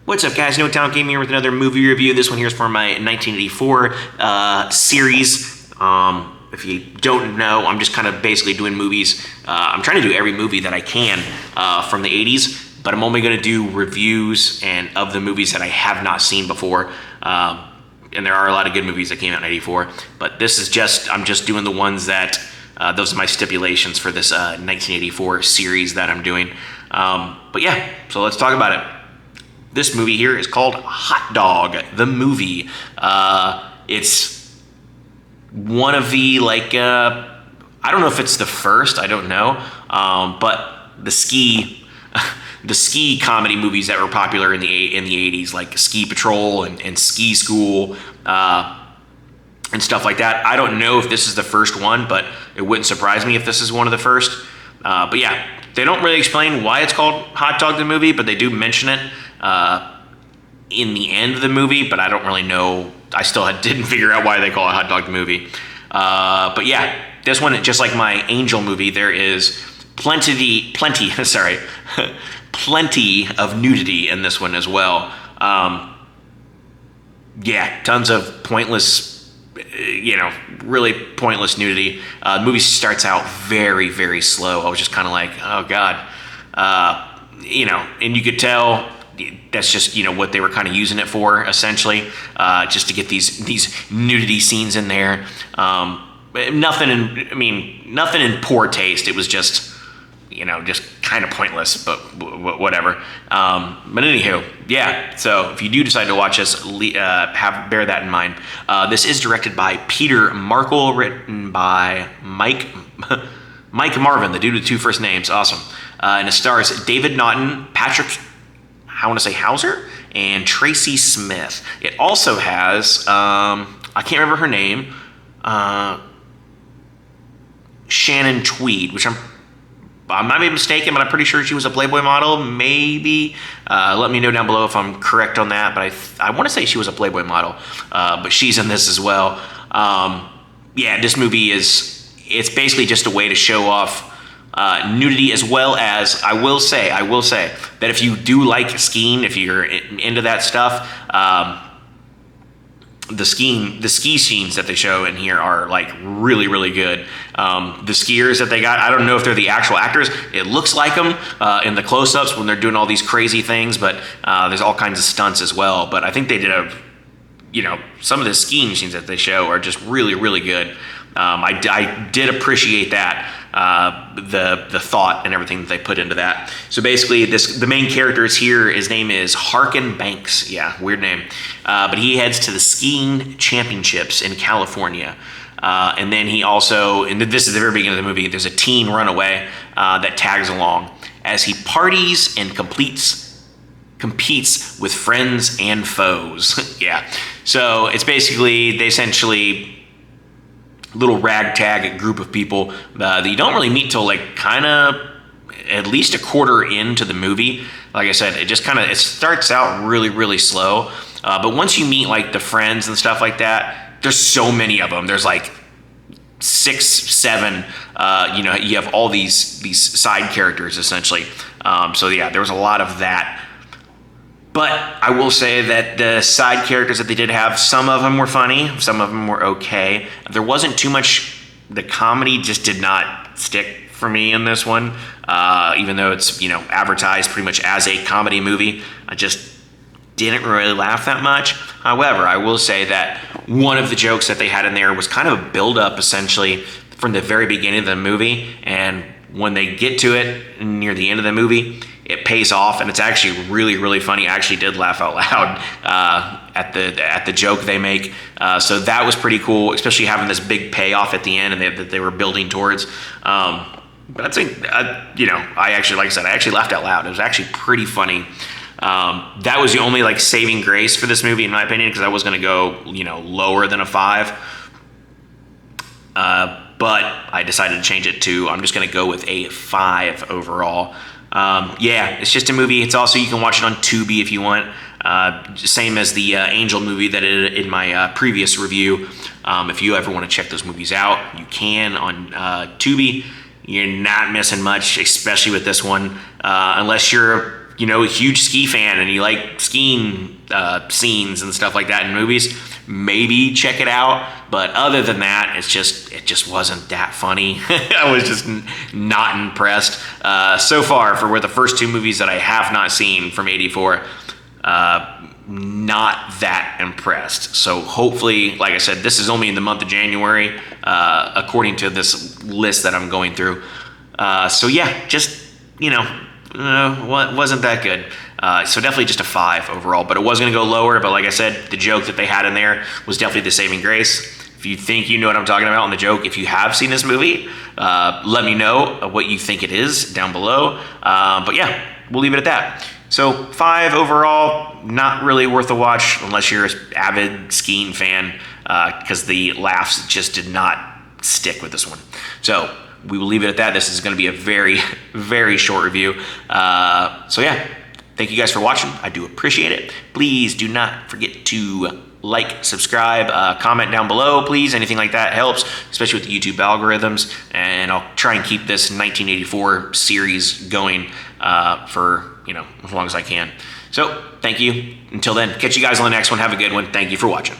What's up, guys? No Town Gaming here with another movie review. This one here is for my 1984 series. If you don't know, I'm just kind of basically doing movies. I'm trying to do every movie that I can from the 80s, but I'm only going to do reviews and of the movies that I have not seen before. And there are a lot of good movies that came out in 84, but this is just, I'm just doing the ones that, those are my stipulations for this 1984 series that I'm doing. But yeah, so let's talk about it. This movie here is called Hot Dog, the movie. It's one of the, I don't know if it's the first, I don't know, but the ski comedy movies that were popular in the 80s, like Ski Patrol and Ski School, and stuff like that. I don't know if this is the first one, but it wouldn't surprise me if this is one of the first. But yeah, they don't really explain why it's called Hot Dog the movie, but they do mention it in the end of the movie, but I don't really know. I still didn't figure out why they call it Hot Dog the movie. But yeah, this one, just like my Angel movie, there is plenty of nudity in this one as well. Yeah, tons of pointless, really pointless nudity. The movie starts out very, very slow. I was just kind of like, oh God. And you could tell that's just, what they were kind of using it for, essentially, just to get these nudity scenes in there. Nothing in poor taste. It was just, just kind of pointless, but whatever. But anywho, yeah, so if you do decide to watch this, bear that in mind. This is directed by Peter Markle, written by Mike Marvin, the dude with two first names. Awesome. And it stars David Naughton, Patrick, I want to say Hauser, and Tracy Smith. It also has, I can't remember her name, Shannon Tweed, which I might be mistaken, but I'm pretty sure she was a Playboy model, maybe. Let me know down below if I'm correct on that, but I want to say she was a Playboy model, but she's in this as well. Yeah, this movie it's basically just a way to show off nudity, as well as, I will say that if you do like skiing, if you're into that stuff, the ski scenes that they show in here are really, really good. The skiers that they got, I don't know if they're the actual actors. It looks like them in the close-ups when they're doing all these crazy things, but there's all kinds of stunts as well. But I think they did some of the skiing scenes that they show are just really, really good. I did appreciate that, the thought and everything that they put into that. So basically, the main character is here. His name is Harkin Banks. Yeah, weird name. But he heads to the skiing championships in California. And then he also, and this is the very beginning of the movie, there's a teen runaway that tags along as he parties and competes with friends and foes. Yeah. So it's basically, they essentially, little ragtag group of people that you don't really meet till kind of at least a quarter into the movie. Like I said, it just it starts out really, really slow. But once you meet the friends and stuff like that, there's so many of them. There's 6, 7, you have all these side characters essentially. So yeah, there was a lot of that. But I will say that the side characters that they did have, some of them were funny, some of them were okay. There wasn't too much, the comedy just did not stick for me in this one. Even though it's, advertised pretty much as a comedy movie, I just didn't really laugh that much. However, I will say that one of the jokes that they had in there was kind of a build-up essentially from the very beginning of the movie. And when they get to it near the end of the movie, it pays off, and it's actually really, really funny. I actually did laugh out loud at the joke they make. So that was pretty cool, especially having this big payoff at the end and that they were building towards. But I think, I actually, like I said, I actually laughed out loud. It was actually pretty funny. That was the only saving grace for this movie, in my opinion, because I was going to go, lower than a 5. But I decided to change it to, I'm just going to go with a 5 overall. Yeah, it's just a movie. It's also, you can watch it on Tubi if you want. Same as the Angel movie that I did in my previous review. If you ever want to check those movies out, you can on Tubi. You're not missing much, especially with this one, unless you're a huge ski fan and you like skiing scenes and stuff like that in movies, maybe check it out. But other than that, it just wasn't that funny. I was just not impressed so far for the first two movies that I have not seen from '84. Not that impressed. So hopefully, like I said, this is only in the month of January, according to this list that I'm going through. So yeah, just, wasn't that good. So definitely just a 5 overall, but it was going to go lower. But like I said, the joke that they had in there was definitely the saving grace. If you think you know what I'm talking about on the joke, if you have seen this movie, let me know what you think it is down below. But yeah, we'll leave it at that. So 5 overall, not really worth a watch unless you're an avid skiing fan, because the laughs just did not stick with this one. So we will leave it at that. This is going to be a very, very short review. So yeah, thank you guys for watching. I do appreciate it. Please do not forget to like, subscribe, comment down below, please. Anything like that helps, especially with the YouTube algorithms. And I'll try and keep this 1984 series going for as long as I can. So thank you. Until then, catch you guys on the next one. Have a good one. Thank you for watching.